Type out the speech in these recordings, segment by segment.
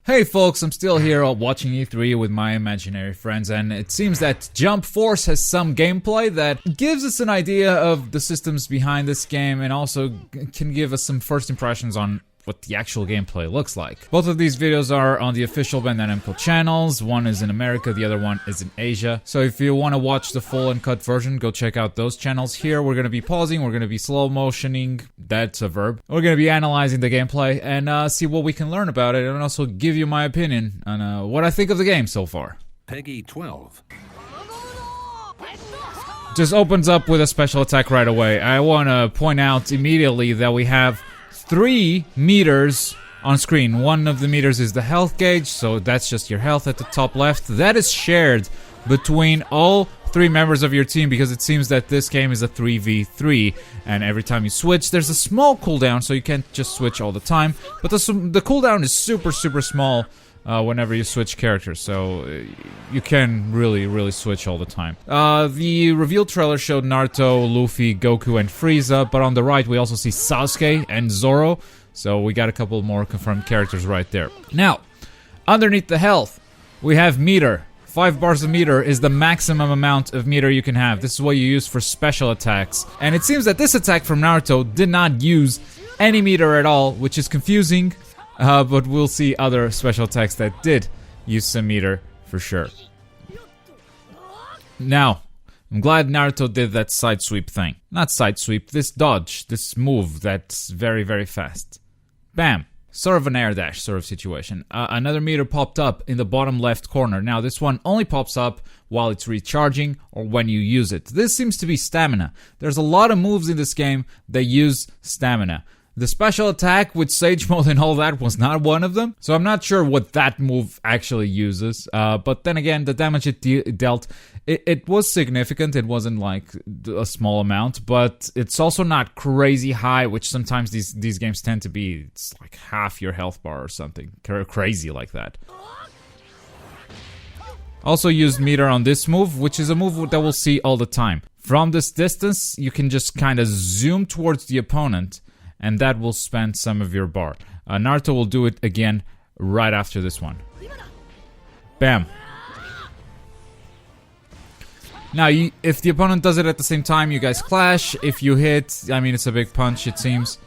Hey folks, I'm still here watching E3 with my imaginary friends, and it seems that Jump Force has some gameplay that gives us an idea of the systems behind this game and also can give us some first impressions on what the actual gameplay looks like. Both of these videos are on the official Bandai Namco channels. One is in America, the other one is in Asia. So if you want to watch the full uncut version, go check out those channels. Here we're going to be pausing, we're going to be slow motioning, that's a verb. We're going to be analyzing the gameplay and see what we can learn about it, and also give you my opinion on what I think of the game so far. Peggy 12. Just opens up with a special attack right away. I want to point out immediately that we have 3 meters on screen. One of the meters is the health gauge, so that's just your health at the top left. That is shared between all 3 members of your team because it seems that this game is a 3v3, and every time you switch there's a small cooldown, so you can't just switch all the time, but the cooldown is super small whenever you switch characters, so you can really switch all the time. The reveal trailer showed Naruto, Luffy, Goku, and Frieza, but on the right we also see Sasuke and Zoro, so we got a couple more confirmed characters right there. Now, underneath the health, we have meter. 5 bars of meter is the maximum amount of meter you can have. This is what you use for special attacks, and it seems that this attack from Naruto did not use any meter at all, which is confusing. But we'll see other special attacks that did use some meter for sure. Now, I'm glad Naruto did that side sweep thing. Not side sweep, this dodge, this move that's very fast. Bam! Sort of an air dash sort of situation. Another meter popped up in the bottom left corner. Now this one only pops up while it's recharging or when you use it. This seems to be stamina. There's a lot of moves in this game that use stamina. The special attack with Sage Mode and all that was not one of them, so I'm not sure what that move actually uses, but then again, the damage it dealt, it was significant. It wasn't like a small amount, but it's also not crazy high, which sometimes these games tend to be. It's like half your health bar or something, crazy like that. Also used meter on this move, which is a move that we'll see all the time. From this distance, you can just kind of zoom towards the opponent, and that will spend some of your bar. Naruto will do it again right after this one. Bam. Now, if the opponent does it at the same time, you guys clash. If you hit, I mean, it's a big punch, it seems.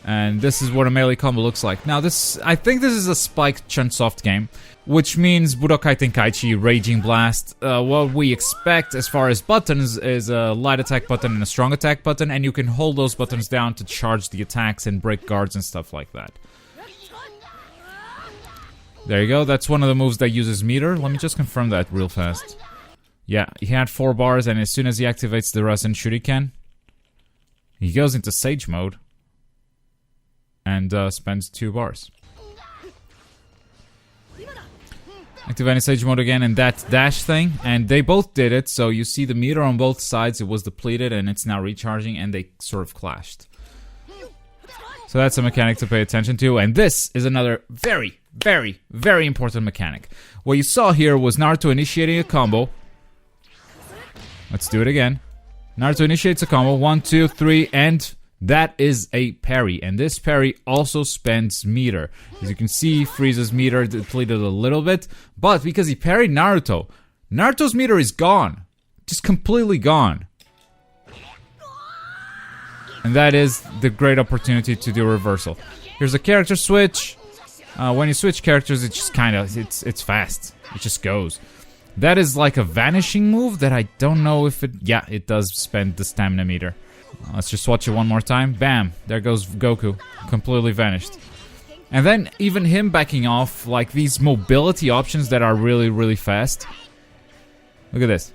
And this is what a melee combo looks like. Now, I think this is a spiked Chunsoft game, which means Budokai Tenkaichi Raging Blast. What we expect as far as buttons is a light attack button and a strong attack button, and you can hold those buttons down to charge the attacks and break guards and stuff like that. There you go, that's one of the moves that uses meter. Let me just confirm that real fast. Yeah, he had 4 bars, and as soon as he activates the Rasen Shuriken, he goes into Sage Mode and spends 2 bars. Activating Sage Mode again and that dash thing, and they both did it, so you see the meter on both sides, it was depleted and it's now recharging, and they sort of clashed. So that's a mechanic to pay attention to, and this is another very important mechanic. What you saw here was Naruto initiating a combo. Let's do it again. Naruto initiates a combo, 1, 2, 3, and that is a parry, and this parry also spends meter. As you can see, Frieza's meter depleted a little bit, but because he parried Naruto, Naruto's meter is gone. Just completely gone. And that is the great opportunity to do a reversal. Here's a character switch. When you switch characters, it just kind of, it's fast. It just goes. That is like a vanishing move that I don't know if it, yeah, it does spend the stamina meter. Let's just watch it one more time. Bam! There goes Goku. Completely vanished. And then even him backing off, like these mobility options that are really fast. Look at this.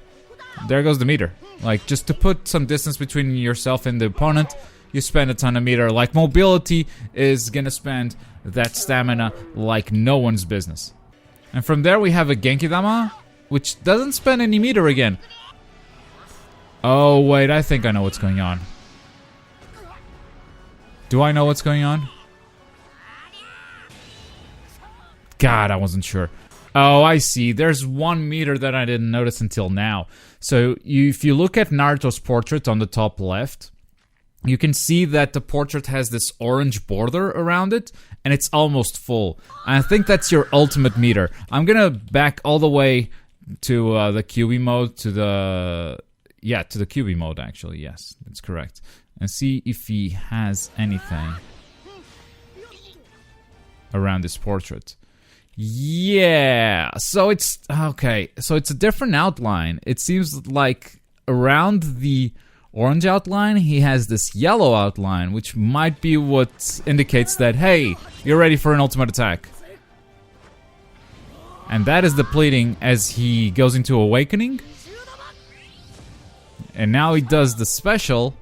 There goes the meter. Like, just to put some distance between yourself and the opponent, you spend a ton of meter. Like, mobility is gonna spend that stamina like no one's business. And from there we have a Genkidama, which doesn't spend any meter again. Oh, wait, I think I know what's going on. Do I know what's going on? God, I wasn't sure. Oh, I see. There's 1 meter that I didn't notice until now. So, if you look at Naruto's portrait on the top left, you can see that the portrait has this orange border around it, and it's almost full. I think that's your ultimate meter. I'm gonna back all the way to the QB mode, to the QB mode, actually. Yes, that's correct. And see if he has anything around this portrait. Yeah, so it's okay. So it's a different outline. It seems like around the orange outline, he has this yellow outline, which might be what indicates that, hey, you're ready for an ultimate attack. And that is depleting as he goes into Awakening. And now he does the special,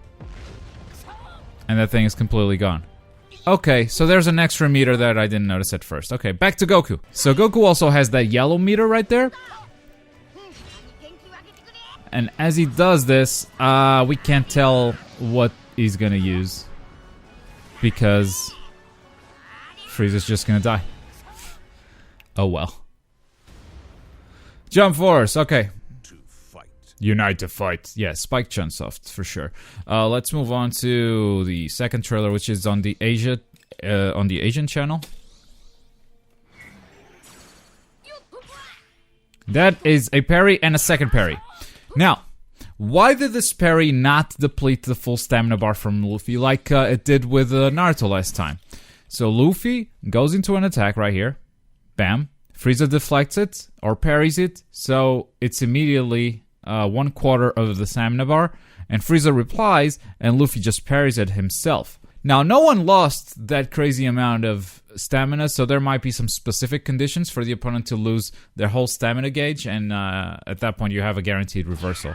and that thing is completely gone. Okay, so there's an extra meter that I didn't notice at first. Okay, back to Goku. So Goku also has that yellow meter right there. And as he does this, we can't tell what he's gonna use, because Frieza's just gonna die. Oh well. Jump Force, okay. To fight. Unite to fight. Yeah, Spike Chunsoft for sure. Let's move on to the second trailer, which is on the Asian channel. That is a parry and a second parry. Now, why did this parry not deplete the full stamina bar from Luffy like it did with Naruto last time? So Luffy goes into an attack right here. Bam. Frieza deflects it or parries it. So it's immediately 1/4 of the stamina bar. And Frieza replies and Luffy just parries it himself. Now, no one lost that crazy amount of stamina, so there might be some specific conditions for the opponent to lose their whole stamina gauge, and at that point you have a guaranteed reversal.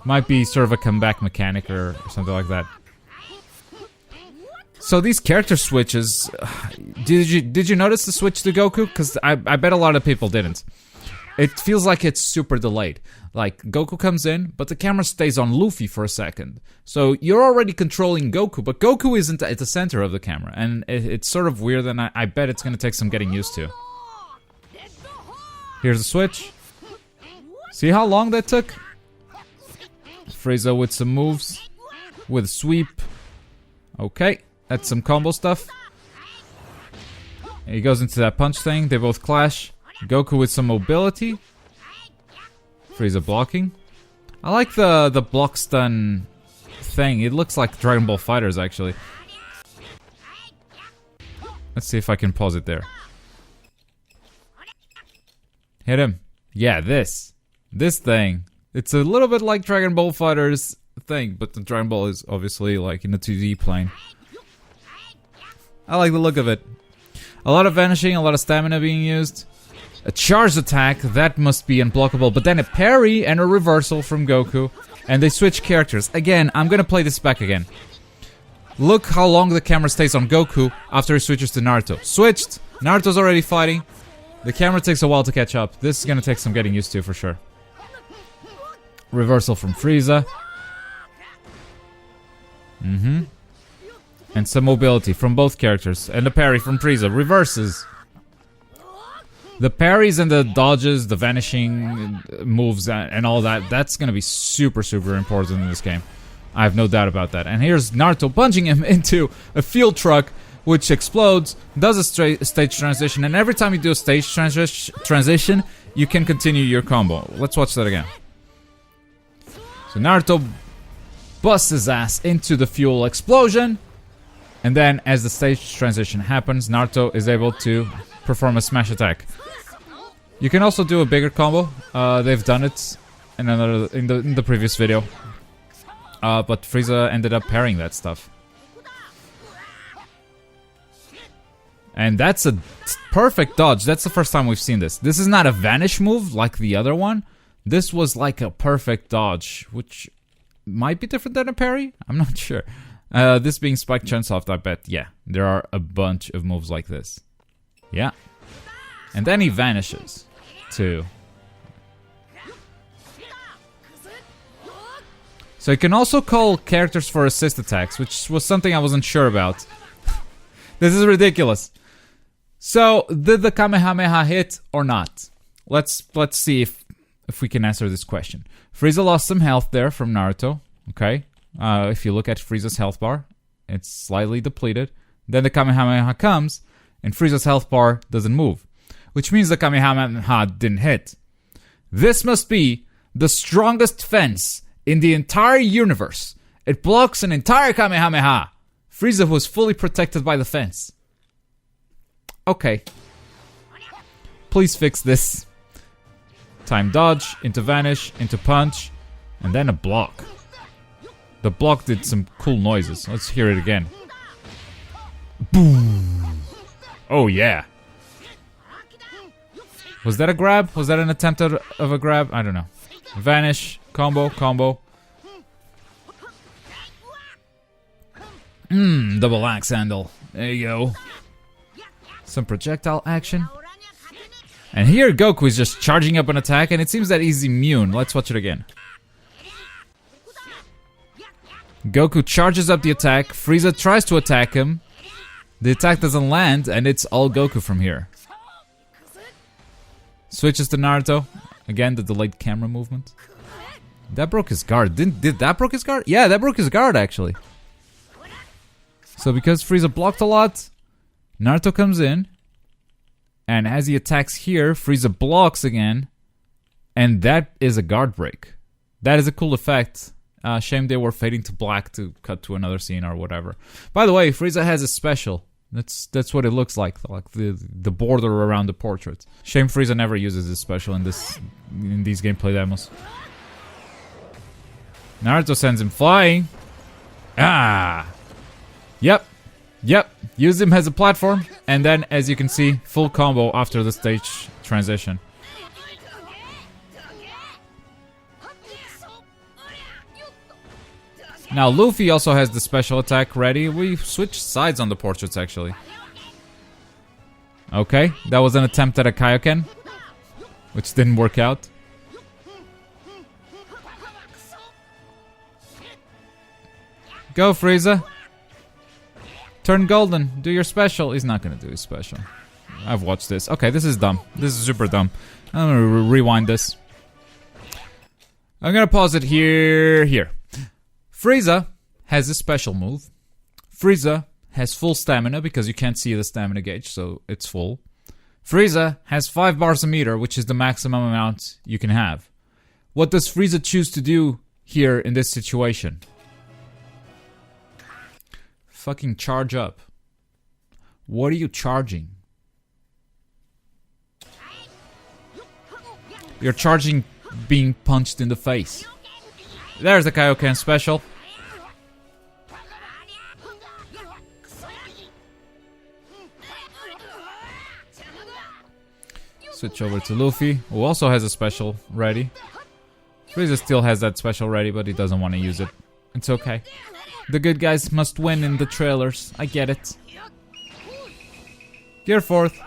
Might be sort of a comeback mechanic or something like that. So these character switches, did you notice the switch to Goku? Because I bet a lot of people didn't. It feels like it's super delayed. Like, Goku comes in, but the camera stays on Luffy for a second. So you're already controlling Goku, but Goku isn't at the center of the camera. And it's sort of weird, and I bet it's going to take some getting used to. Here's the switch. See how long that took? Frieza with some moves. With sweep. Okay, that's some combo stuff. He goes into that punch thing, they both clash. Goku with some mobility. Frieza blocking. I like the block stun thing. It looks like Dragon Ball Fighters, actually. Let's see if I can pause it there. Hit him. Yeah, this thing. It's a little bit like Dragon Ball Fighters thing, but the Dragon Ball is obviously like in the 2D plane. I like the look of it. A lot of vanishing, a lot of stamina being used. A charged attack, that must be unblockable, but then a parry and a reversal from Goku. And they switch characters. Again, I'm gonna play this back again. Look how long the camera stays on Goku after he switches to Naruto. Switched! Naruto's already fighting. The camera takes a while to catch up. This is gonna take some getting used to for sure. Reversal from Frieza. And some mobility from both characters. And the parry from Frieza. Reverses. The parries and the dodges, the vanishing moves and all that, that's gonna be super, super important in this game. I have no doubt about that. And here's Naruto punching him into a fuel truck, which explodes, does a stage transition, and every time you do a stage transition, you can continue your combo. Let's watch that again. So Naruto busts his ass into the fuel explosion, and then as the stage transition happens, Naruto is able to perform a smash attack. You can also do a bigger combo. They've done it in the previous video. But Frieza ended up parrying that stuff. And that's a perfect dodge. That's the first time we've seen this. This is not a vanish move like the other one. This was like a perfect dodge, which might be different than a parry. I'm not sure. This being Spike Chunsoft, I bet, yeah, there are a bunch of moves like this. Yeah. And then he vanishes, too. So you can also call characters for assist attacks, which was something I wasn't sure about. This is ridiculous. So, did the Kamehameha hit or not? Let's see if we can answer this question. Frieza lost some health there from Naruto. Okay. If you look at Frieza's health bar, it's slightly depleted. Then the Kamehameha comes, and Frieza's health bar doesn't move, which means the Kamehameha didn't hit. This must be the strongest fence in the entire universe. It blocks an entire Kamehameha. Frieza was fully protected by the fence. Okay. Please fix this. Time dodge, into vanish, into punch, and then a block. The block did some cool noises. Let's hear it again. Boom! Oh yeah. Was that a grab? Was that an attempt of a grab? I don't know. Vanish, combo. Double axe handle. There you go. Some projectile action. And here Goku is just charging up an attack, and it seems that he's immune. Let's watch it again. Goku charges up the attack. Frieza tries to attack him. The attack doesn't land, and it's all Goku from here. Switches to Naruto. Again, the delayed camera movement. That broke his guard. Did that broke his guard? Yeah, that broke his guard, actually. So because Frieza blocked a lot, Naruto comes in. And as he attacks here, Frieza blocks again. And that is a guard break. That is a cool effect. Shame they were fading to black to cut to another scene or whatever. By the way, Frieza has a special. That's what it looks like the border around the portrait. Shame Frieza never uses this special in these gameplay demos. Naruto sends him flying. Yep. Use him as a platform, and then, as you can see, full combo after the stage transition. Now, Luffy also has the special attack ready. We switched sides on the portraits, actually. Okay, that was an attempt at a Kaioken, which didn't work out. Go, Frieza. Turn golden. Do your special. He's not gonna do his special. I've watched this. Okay, this is dumb. This is super dumb. I'm gonna rewind this. I'm gonna pause it here. Frieza has a special move. Frieza has full stamina because you can't see the stamina gauge, so it's full. Frieza has 5 bars a meter, which is the maximum amount you can have. What does Frieza choose to do here in this situation? Fucking charge up. What are you charging? You're charging being punched in the face. There's the Kaioken special. Switch over to Luffy, who also has a special ready. Frieza still has that special ready, but he doesn't want to use it. It's okay. The good guys must win in the trailers. I get it. Gear 4th.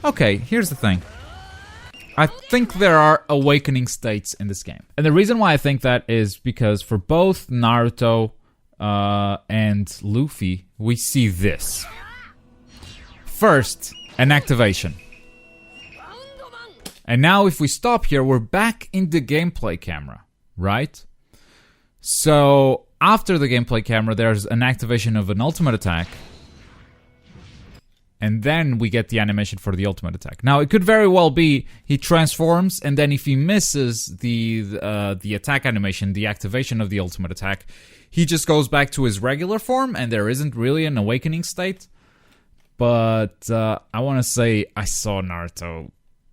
Okay, here's the thing. I think there are awakening states in this game. And the reason why I think that is because for both Naruto and Luffy, we see this. First, an activation. And now if we stop here, we're back in the gameplay camera, right? So, after the gameplay camera, there's an activation of an ultimate attack. And then we get the animation for the ultimate attack. Now, it could very well be he transforms, and then if he misses the attack animation, the activation of the ultimate attack, he just goes back to his regular form, and there isn't really an awakening state. But I want to say I saw Naruto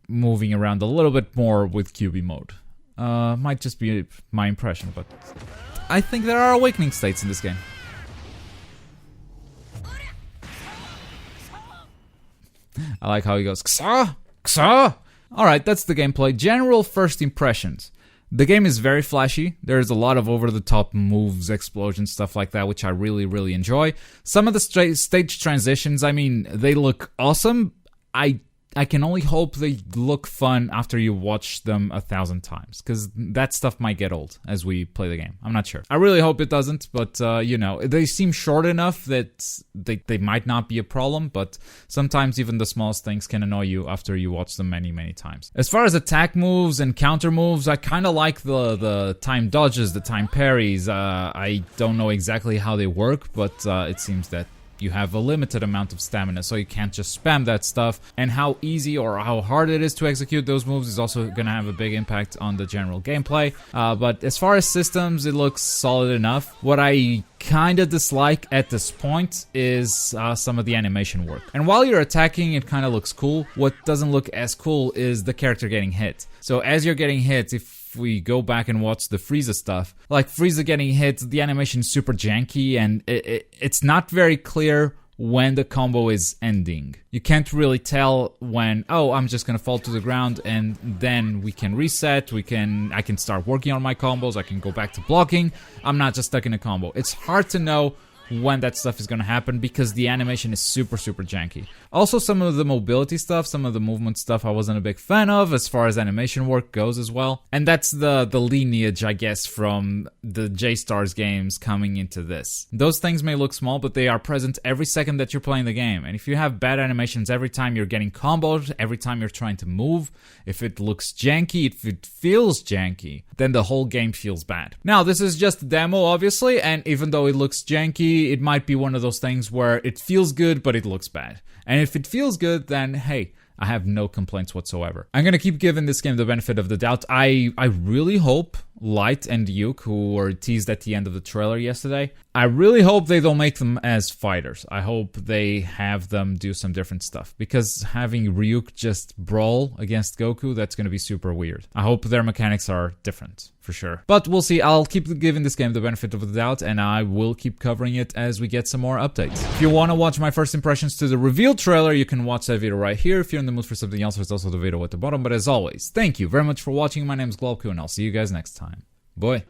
moving around a little bit more with QB mode. Might just be my impression, but I think there are awakening states in this game. I like how he goes, Ksa! Ksa! Alright, that's the gameplay. General first impressions. The game is very flashy. There's a lot of over-the-top moves, explosions, stuff like that, which I really, really enjoy. Some of the stage transitions, I mean, they look awesome. I I can only hope they look fun after you watch them 1,000 times, because that stuff might get old as we play the game. I'm not sure. I really hope it doesn't, but you know, they seem short enough that they might not be a problem, but sometimes even the smallest things can annoy you after you watch them many, many times. As far as attack moves and counter moves, I kind of like the time dodges, the time parries. I don't know exactly how they work, but it seems that you have a limited amount of stamina, so you can't just spam that stuff. And how easy or how hard it is to execute those moves is also gonna have a big impact on the general gameplay. But as far as systems, it looks solid enough. What I kind of dislike at this point is some of the animation work. And while you're attacking, it kind of looks cool. What doesn't look as cool is the character getting hit. So as you're getting hit, if we go back and watch the Frieza stuff, like Frieza getting hit, the animation is super janky, and it's not very clear when the combo is ending. You can't really tell when, oh, I'm just gonna fall to the ground and then we can reset, I can start working on my combos, I can go back to blocking, I'm not just stuck in a combo. It's hard to know when that stuff is gonna happen because the animation is super, super janky. Also, some of the mobility stuff, some of the movement stuff I wasn't a big fan of as far as animation work goes as well. And that's the lineage, I guess, from the J-Stars games coming into this. Those things may look small, but they are present every second that you're playing the game. And if you have bad animations every time you're getting comboed, every time you're trying to move, if it looks janky, if it feels janky, then the whole game feels bad. Now, this is just a demo, obviously, and even though it looks janky, it might be one of those things where it feels good, but it looks bad. And if it feels good, then hey, I have no complaints whatsoever. I'm gonna keep giving this game the benefit of the doubt. I really hope Light and Yuke, who were teased at the end of the trailer yesterday, I really hope they don't make them as fighters. I hope they have them do some different stuff, because having Ryuk just brawl against Goku, that's gonna be super weird. I hope their mechanics are different, for sure. But we'll see. I'll keep giving this game the benefit of the doubt, and I will keep covering it as we get some more updates. If you want to watch my first impressions to the reveal trailer, you can watch that video right here. If you're in the mood for something else, there's also the video at the bottom. But as always, thank you very much for watching. My name is Globku, and I'll see you guys next time. Bye.